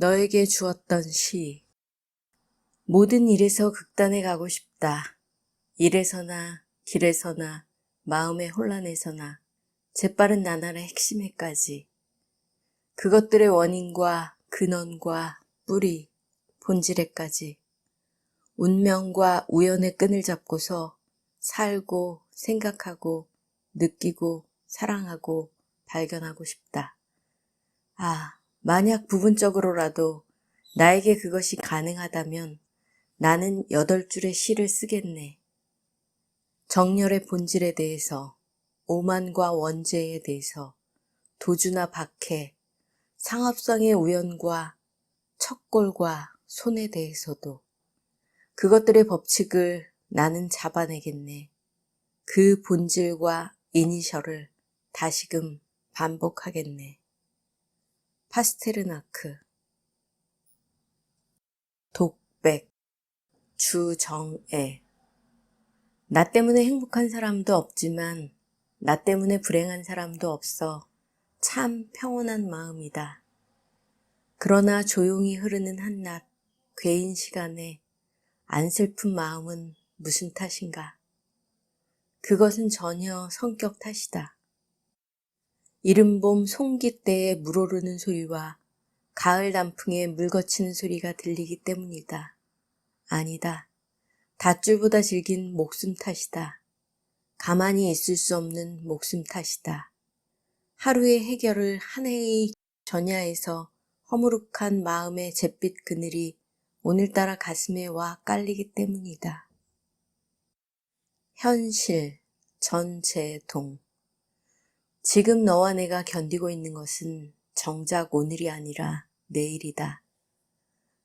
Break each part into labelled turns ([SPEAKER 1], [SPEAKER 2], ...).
[SPEAKER 1] 너에게 주었던 시. 모든 일에서 극단에 가고 싶다. 일에서나 길에서나 마음의 혼란에서나 재빠른 나날의 핵심에까지. 그것들의 원인과 근원과 뿌리, 본질에까지. 운명과 우연의 끈을 잡고서 살고 생각하고 느끼고 사랑하고 발견하고 싶다. 만약 부분적으로라도 나에게 그것이 가능하다면 나는 8줄의 시를 쓰겠네. 정열의 본질에 대해서, 오만과 원죄에 대해서, 도주나 박해, 상업성의 우연과 척골과 손에 대해서도 그것들의 법칙을 나는 잡아내겠네. 그 본질과 이니셜을 다시금 반복하겠네. 파스테르나크. 독백. 주정애. 나 때문에 행복한 사람도 없지만 나 때문에 불행한 사람도 없어 참 평온한 마음이다. 그러나 조용히 흐르는 한낮 괴인 시간에 안 슬픈 마음은 무슨 탓인가? 그것은 전혀 성격 탓이다. 이른봄 송깃대에 물오르는 소리와 가을 단풍에 물거치는 소리가 들리기 때문이다. 아니다. 닷줄보다 질긴 목숨 탓이다. 가만히 있을 수 없는 목숨 탓이다. 하루의 해결을 한 해의 전야에서 허무룩한 마음의 잿빛 그늘이 오늘따라 가슴에 와 깔리기 때문이다. 현실, 전제동. 지금 너와 내가 견디고 있는 것은 정작 오늘이 아니라 내일이다.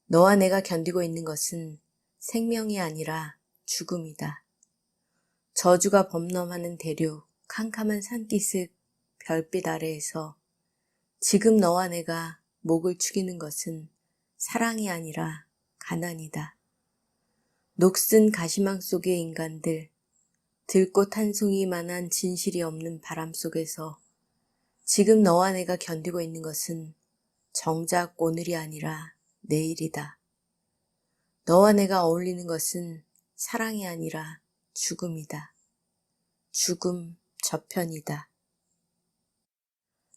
[SPEAKER 1] 너와 내가 견디고 있는 것은 생명이 아니라 죽음이다. 저주가 범람하는 대륙, 캄캄한 산기슭, 별빛 아래에서 지금 너와 내가 목을 축이는 것은 사랑이 아니라 가난이다. 녹슨 가시망 속의 인간들, 들꽃 한 송이만한 진실이 없는 바람 속에서 지금 너와 내가 견디고 있는 것은 정작 오늘이 아니라 내일이다. 너와 내가 어울리는 것은 사랑이 아니라 죽음이다. 죽음 저편이다.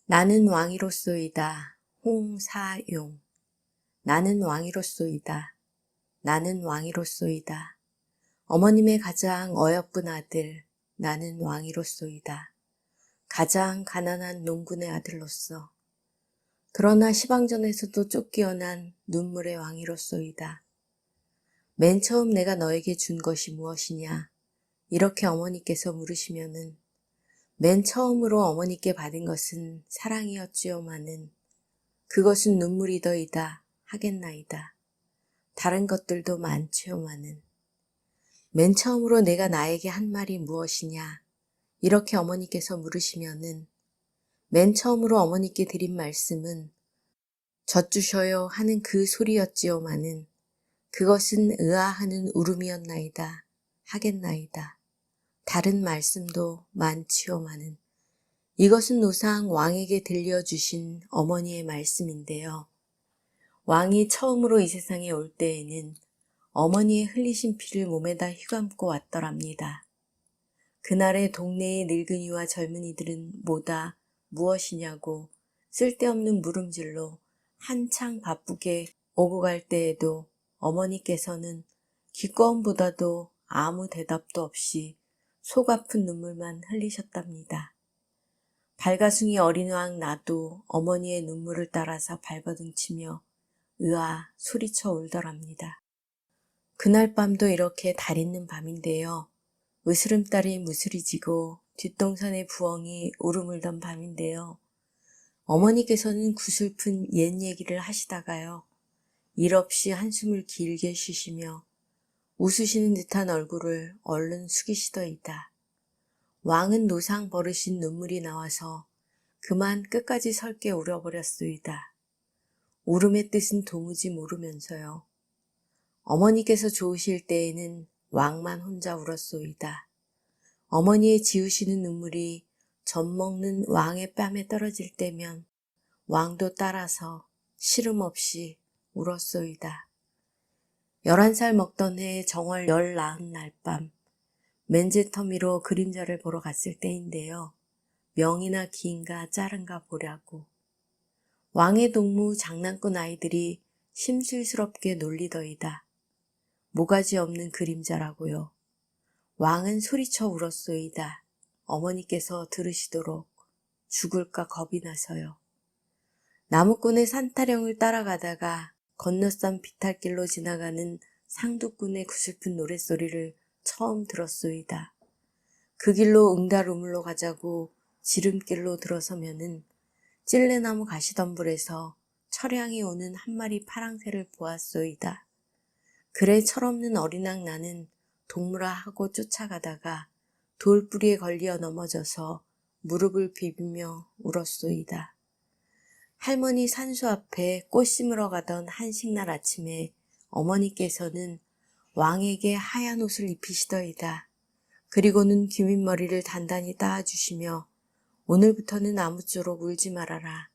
[SPEAKER 1] 나는 왕이로소이다. 홍사용. 나는 왕이로소이다. 나는 왕이로소이다. 어머님의 가장 어여쁜 아들, 나는 왕이로소이다. 가장 가난한 농군의 아들로서. 그러나 시방전에서도 쫓겨난 눈물의 왕이로소이다. 맨 처음 내가 너에게 준 것이 무엇이냐? 이렇게 어머니께서 물으시면은 맨 처음으로 어머니께 받은 것은 사랑이었지요마는 그것은 눈물이더이다 하겠나이다. 다른 것들도 많지요마는 맨 처음으로 내가 나에게 한 말이 무엇이냐? 이렇게 어머니께서 물으시면은 맨 처음으로 어머니께 드린 말씀은 젖주셔요 하는 그 소리였지요마는 그것은 의아하는 울음이었나이다 하겠나이다. 다른 말씀도 많지요마는 이것은 노상 왕에게 들려주신 어머니의 말씀인데요. 왕이 처음으로 이 세상에 올 때에는 어머니의 흘리신 피를 몸에다 휘감고 왔더랍니다. 그날의 동네의 늙은이와 젊은이들은 뭐다 무엇이냐고 쓸데없는 물음질로 한창 바쁘게 오고 갈 때에도 어머니께서는 기꺼움보다도 아무 대답도 없이 속 아픈 눈물만 흘리셨답니다. 발가숭이 어린 왕 나도 어머니의 눈물을 따라서 발버둥치며 으아 소리쳐 울더랍니다. 그날 밤도 이렇게 달 있는 밤인데요. 으스름달이 무스리지고 뒷동산의 부엉이 울음울던 밤인데요. 어머니께서는 구슬픈 옛 얘기를 하시다가요. 일 없이 한숨을 길게 쉬시며 웃으시는 듯한 얼굴을 얼른 숙이시더이다. 왕은 노상 버르신 눈물이 나와서 그만 끝까지 설게 울어버렸소이다. 울음의 뜻은 도무지 모르면서요. 어머니께서 좋으실 때에는 왕만 혼자 울었소이다. 어머니의 지으시는 눈물이 젖먹는 왕의 뺨에 떨어질 때면 왕도 따라서 시름 없이 울었소이다. 11살 먹던 해 정월 19날 밤 맨제터미로 그림자를 보러 갔을 때인데요. 명이나 긴가 짜른가 보려고. 왕의 동무 장난꾼 아이들이 심술스럽게 놀리더이다. 모가지 없는 그림자라고요. 왕은 소리쳐 울었소이다. 어머니께서 들으시도록. 죽을까 겁이 나서요. 나무꾼의 산타령을 따라가다가 건너산 비탈길로 지나가는 상두꾼의 구슬픈 노랫소리를 처음 들었소이다. 그 길로 응달우물로 가자고 지름길로 들어서면은 찔레나무 가시덤불에서 철양이 오는 한 마리 파랑새를 보았소이다. 그래 철없는 어린왕 나는 동무라 하고 쫓아가다가 돌뿌리에 걸려 넘어져서 무릎을 비비며 울었소이다. 할머니 산수 앞에 꽃 심으러 가던 한식날 아침에 어머니께서는 왕에게 하얀 옷을 입히시더이다. 그리고는 귀밑머리를 단단히 따아주시며 오늘부터는 아무쪼록 울지 말아라.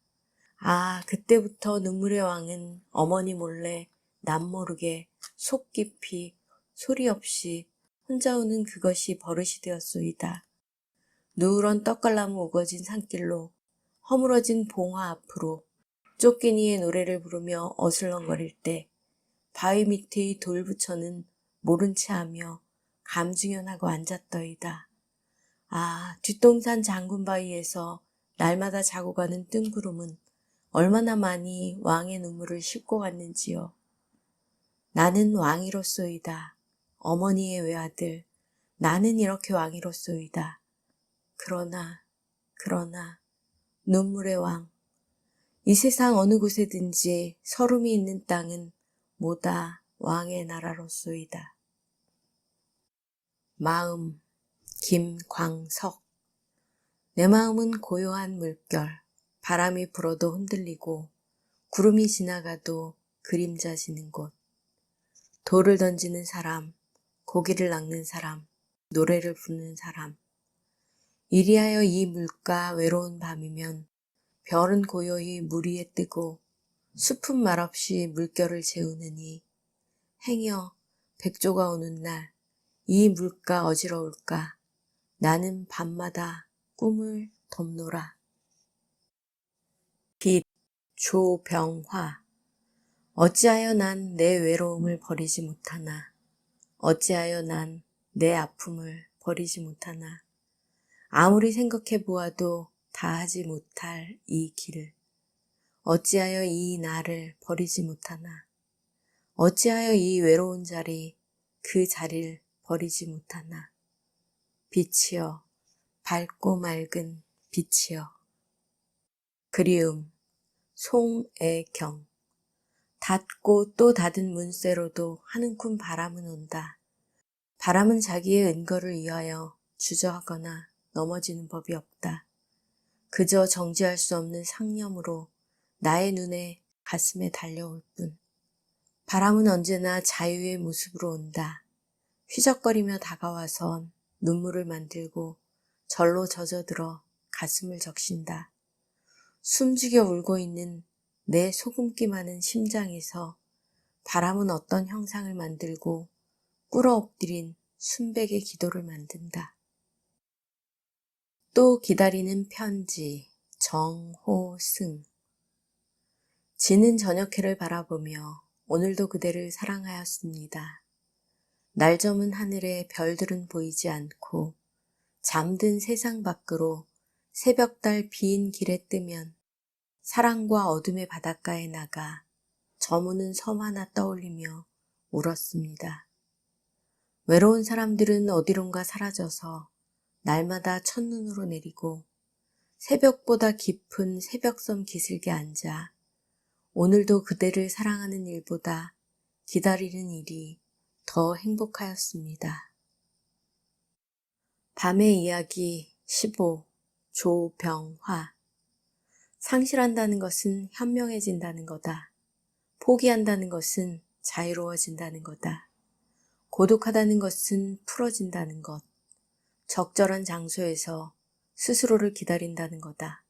[SPEAKER 1] 아, 그때부터 눈물의 왕은 어머니 몰래 남모르게 속 깊이 소리 없이 혼자 우는 그것이 버릇이 되었소이다. 누런 떡갈나무 우거진 산길로 허물어진 봉화 앞으로 쫓기니의 노래를 부르며 어슬렁거릴 때 바위 밑의 돌부처는 모른 채 하며 감중연하고 앉았더이다. 아, 뒷동산 장군바위에서 날마다 자고 가는 뜬구름은 얼마나 많이 왕의 눈물을 싣고 갔는지요. 나는 왕이로소이다. 어머니의 외아들, 나는 이렇게 왕이로소이다. 그러나 눈물의 왕, 이 세상 어느 곳에든지 서름이 있는 땅은 모다 왕의 나라로소이다. 마음, 김광석. 내 마음은 고요한 물결, 바람이 불어도 흔들리고 구름이 지나가도 그림자 지는 곳. 돌을 던지는 사람, 고기를 낚는 사람, 노래를 부르는 사람. 이리하여 이 물가 외로운 밤이면 별은 고요히 물 위에 뜨고 숲은 말없이 물결을 재우느니 행여 백조가 오는 날 이 물가 어지러울까 나는 밤마다 꿈을 덮노라. 빛 조병화. 어찌하여 난 내 외로움을 버리지 못하나. 어찌하여 난 내 아픔을 버리지 못하나. 아무리 생각해 보아도 다 하지 못할 이 길을. 어찌하여 이 나를 버리지 못하나. 어찌하여 이 외로운 자리, 그 자리를 버리지 못하나. 빛이여, 밝고 맑은 빛이여. 그리움, 송애경. 닫고 또 닫은 문쇠로도 한 움큼 바람은 온다. 바람은 자기의 은거를 위하여 주저하거나 넘어지는 법이 없다. 그저 정지할 수 없는 상념으로 나의 눈에 가슴에 달려올 뿐. 바람은 언제나 자유의 모습으로 온다. 휘적거리며 다가와선 눈물을 만들고 절로 젖어들어 가슴을 적신다. 숨죽여 울고 있는 내 소금기 많은 심장에서 바람은 어떤 형상을 만들고 꿇어 엎드린 순백의 기도를 만든다. 또 기다리는 편지, 정호승. 지는 저녁해를 바라보며 오늘도 그대를 사랑하였습니다. 날 저문 하늘에 별들은 보이지 않고 잠든 세상 밖으로 새벽달 빈 길에 뜨면 사랑과 어둠의 바닷가에 나가 저무는 섬 하나 떠올리며 울었습니다. 외로운 사람들은 어디론가 사라져서 날마다 첫눈으로 내리고 새벽보다 깊은 새벽섬 기슭에 앉아 오늘도 그대를 사랑하는 일보다 기다리는 일이 더 행복하였습니다. 밤의 이야기 15. 조병화. 상실한다는 것은 현명해진다는 거다. 포기한다는 것은 자유로워진다는 거다. 고독하다는 것은 풀어진다는 것. 적절한 장소에서 스스로를 기다린다는 거다.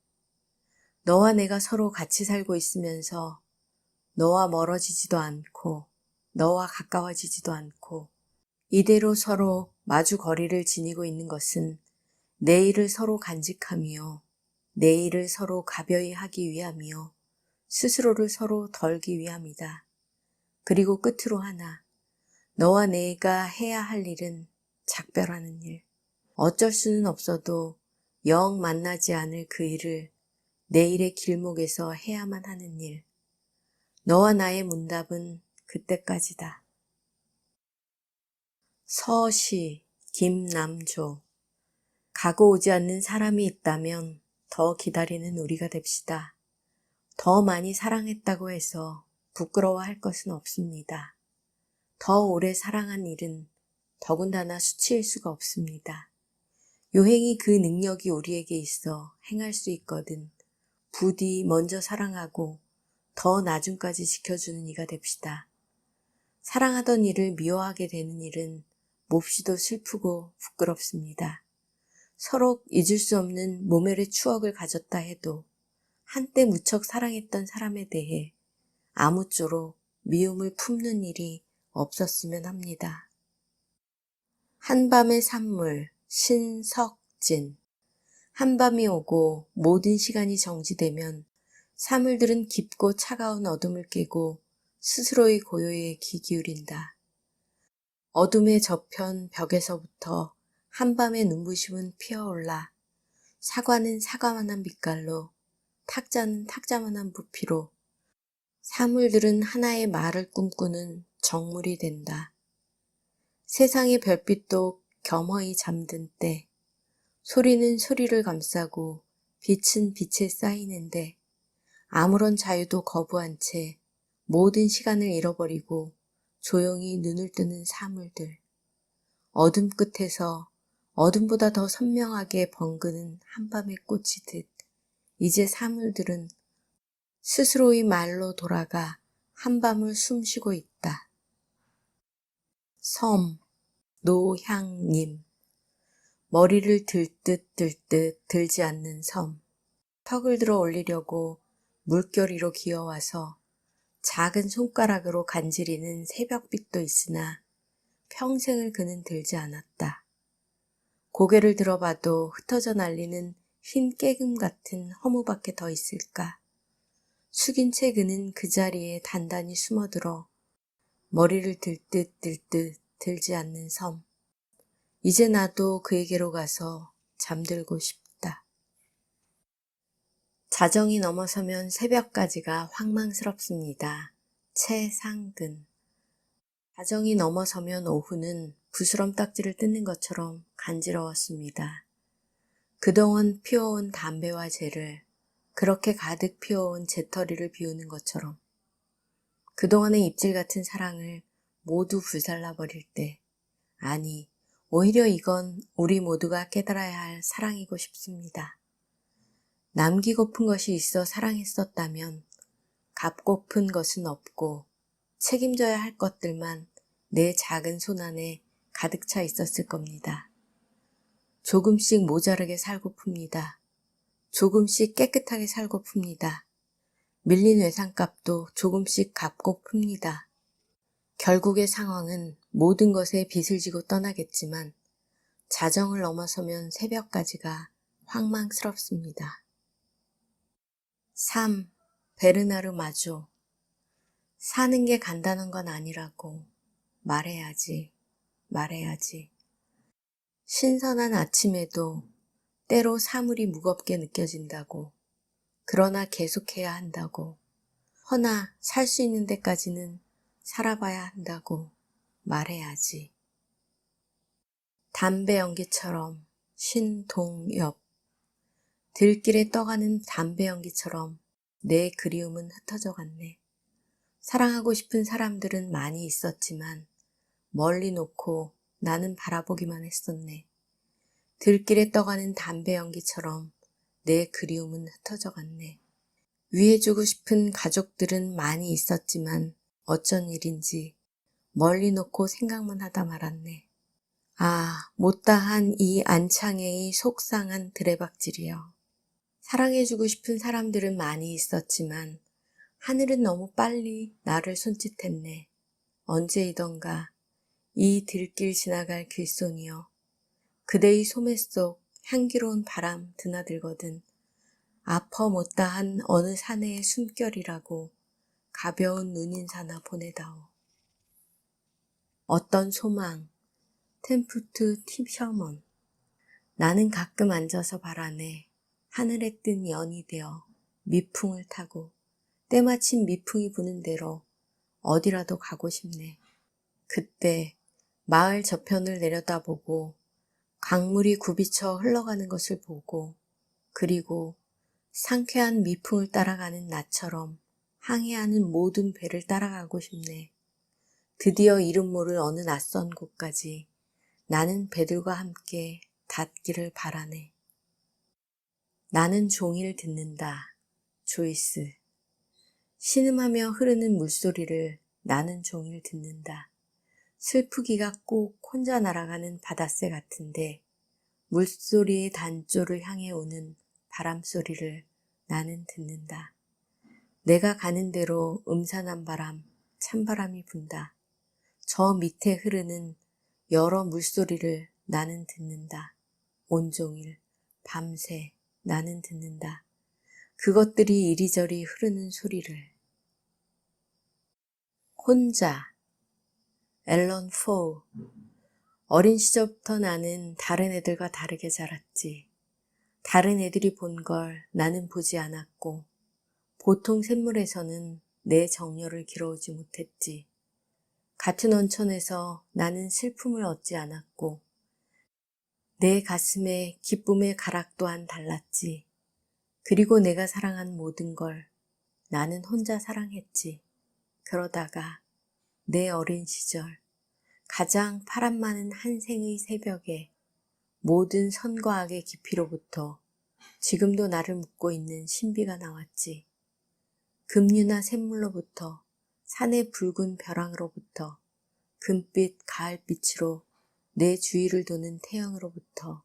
[SPEAKER 1] 너와 내가 서로 같이 살고 있으면서 너와 멀어지지도 않고 너와 가까워지지도 않고 이대로 서로 마주 거리를 지니고 있는 것은 내일을 서로 간직하며 내일을 서로 가벼이 하기 위함이요 스스로를 서로 덜기 위함이다. 그리고 끝으로 하나, 너와 내가 해야 할 일은 작별하는 일. 어쩔 수는 없어도 영 만나지 않을 그 일을 내일의 길목에서 해야만 하는 일. 너와 나의 문답은 그때까지다. 서시 김남조. 가고 오지 않는 사람이 있다면 더 기다리는 우리가 됩시다. 더 많이 사랑했다고 해서 부끄러워할 것은 없습니다. 더 오래 사랑한 일은 더군다나 수치일 수가 없습니다. 요행이 그 능력이 우리에게 있어 행할 수 있거든 부디 먼저 사랑하고 더 나중까지 지켜주는 이가 됩시다. 사랑하던 일을 미워하게 되는 일은 몹시도 슬프고 부끄럽습니다. 서로 잊을 수 없는 모멸의 추억을 가졌다 해도 한때 무척 사랑했던 사람에 대해 아무쪼록 미움을 품는 일이 없었으면 합니다. 한밤의 산물 신석진. 한밤이 오고 모든 시간이 정지되면 사물들은 깊고 차가운 어둠을 깨고 스스로의 고요에 귀 기울인다. 어둠의 저편 벽에서부터 한밤의 눈부심은 피어올라 사과는 사과만한 빛깔로 탁자는 탁자만한 부피로 사물들은 하나의 말을 꿈꾸는 정물이 된다. 세상의 별빛도 겸허히 잠든 때 소리는 소리를 감싸고 빛은 빛에 쌓이는데 아무런 자유도 거부한 채 모든 시간을 잃어버리고 조용히 눈을 뜨는 사물들. 어둠 끝에서 어둠보다 더 선명하게 번그는 한밤의 꽃이듯 이제 사물들은 스스로의 말로 돌아가 한밤을 숨쉬고 있다. 섬, 노향님. 머리를 들듯 들지 않는 섬. 턱을 들어 올리려고 물결위로 기어와서 작은 손가락으로 간지리는 새벽빛도 있으나 평생을 그는 들지 않았다. 고개를 들어봐도 흩어져 날리는 흰 깨금 같은 허무밖에 더 있을까. 숙인 채 그는 그 자리에 단단히 숨어들어 머리를 들듯 들지 않는 섬. 이제 나도 그에게로 가서 잠들고 싶다. 자정이 넘어서면 새벽까지가 황망스럽습니다. 최상근. 자정이 넘어서면 오후는 부스럼 딱지를 뜯는 것처럼 간지러웠습니다. 그동안 피워온 담배와 재를 그렇게 가득 피워온 재떨이를 비우는 것처럼 그동안의 입질 같은 사랑을 모두 불살라버릴 때, 아니, 오히려 이건 우리 모두가 깨달아야 할 사랑이고 싶습니다. 남기고픈 것이 있어 사랑했었다면 갚고픈 것은 없고 책임져야 할 것들만 내 작은 손 안에 가득 차 있었을 겁니다. 조금씩 모자르게 살고 풉니다. 조금씩 깨끗하게 살고 풉니다. 밀린 외상값도 조금씩 갚고 풉니다. 결국의 상황은 모든 것에 빚을 지고 떠나겠지만 자정을 넘어서면 새벽까지가 황망스럽습니다. 3. 베르나르 마조. 사는 게 간단한 건 아니라고 말해야지. 신선한 아침에도 때로 사물이 무겁게 느껴진다고. 그러나 계속해야 한다고. 허나 살 수 있는 데까지는 살아봐야 한다고 말해야지. 담배 연기처럼 신동엽. 들길에 떠가는 담배 연기처럼 내 그리움은 흩어져 갔네. 사랑하고 싶은 사람들은 많이 있었지만 멀리 놓고 나는 바라보기만 했었네. 들길에 떠가는 담배 연기처럼 내 그리움은 흩어져 갔네. 위해주고 싶은 가족들은 많이 있었지만 어쩐 일인지 멀리 놓고 생각만 하다 말았네. 아, 못다한 이 안창의 속상한 드레박질이여. 사랑해주고 싶은 사람들은 많이 있었지만 하늘은 너무 빨리 나를 손짓했네. 언제이던가 이 들길 지나갈 길손이여. 그대의 소매 속 향기로운 바람 드나들거든. 아퍼 못다한 어느 사내의 숨결이라고 가벼운 눈인사나 보내다오. 어떤 소망, 템프트 팁셔먼. 나는 가끔 앉아서 바라네. 하늘에 뜬 연이 되어 미풍을 타고 때마침 미풍이 부는 대로 어디라도 가고 싶네. 그때 마을 저편을 내려다보고 강물이 굽이쳐 흘러가는 것을 보고 그리고 상쾌한 미풍을 따라가는 나처럼 항해하는 모든 배를 따라가고 싶네. 드디어 이름 모를 어느 낯선 곳까지 나는 배들과 함께 닿기를 바라네. 나는 종이를 듣는다. 조이스. 신음하며 흐르는 물소리를 나는 종이를 듣는다. 슬프기가 꼭 혼자 날아가는 바닷새 같은데 물소리의 단조를 향해 오는 바람소리를 나는 듣는다. 내가 가는 대로 음산한 바람, 찬바람이 분다. 저 밑에 흐르는 여러 물소리를 나는 듣는다. 온종일, 밤새 나는 듣는다. 그것들이 이리저리 흐르는 소리를. 혼자. 앨런 포. 어린 시절부터 나는 다른 애들과 다르게 자랐지. 다른 애들이 본 걸 나는 보지 않았고 보통 샘물에서는 내 정열을 길어오지 못했지. 같은 온천에서 나는 슬픔을 얻지 않았고 내 가슴에 기쁨의 가락 또한 달랐지. 그리고 내가 사랑한 모든 걸 나는 혼자 사랑했지. 그러다가 내 어린 시절 가장 파란 많은 한생의 새벽에 모든 선과 악의 깊이로부터 지금도 나를 묶고 있는 신비가 나왔지. 급류나 샘물로부터 산의 붉은 벼랑으로부터 금빛 가을빛으로 내 주위를 도는 태양으로부터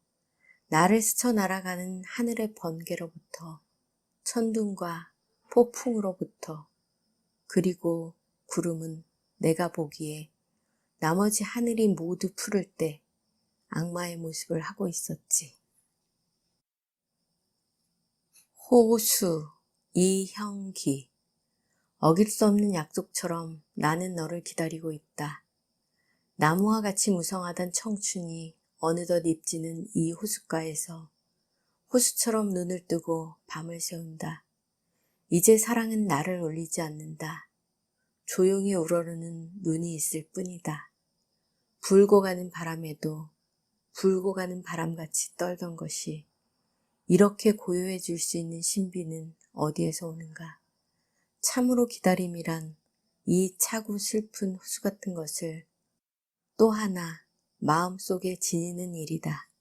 [SPEAKER 1] 나를 스쳐 날아가는 하늘의 번개로부터 천둥과 폭풍으로부터 그리고 구름은 내가 보기에 나머지 하늘이 모두 푸를 때 악마의 모습을 하고 있었지. 호수, 이형기. 어길 수 없는 약속처럼 나는 너를 기다리고 있다. 나무와 같이 무성하던 청춘이 어느덧 입지는 이 호숫가에서 호수처럼 눈을 뜨고 밤을 새운다. 이제 사랑은 나를 울리지 않는다. 조용히 우러르는 눈이 있을 뿐이다. 불고 가는 바람에도 불고 가는 바람같이 떨던 것이 이렇게 고요해질 수 있는 신비는 어디에서 오는가? 참으로 기다림이란 이 차고 슬픈 호수 같은 것을 또 하나 마음속에 지니는 일이다.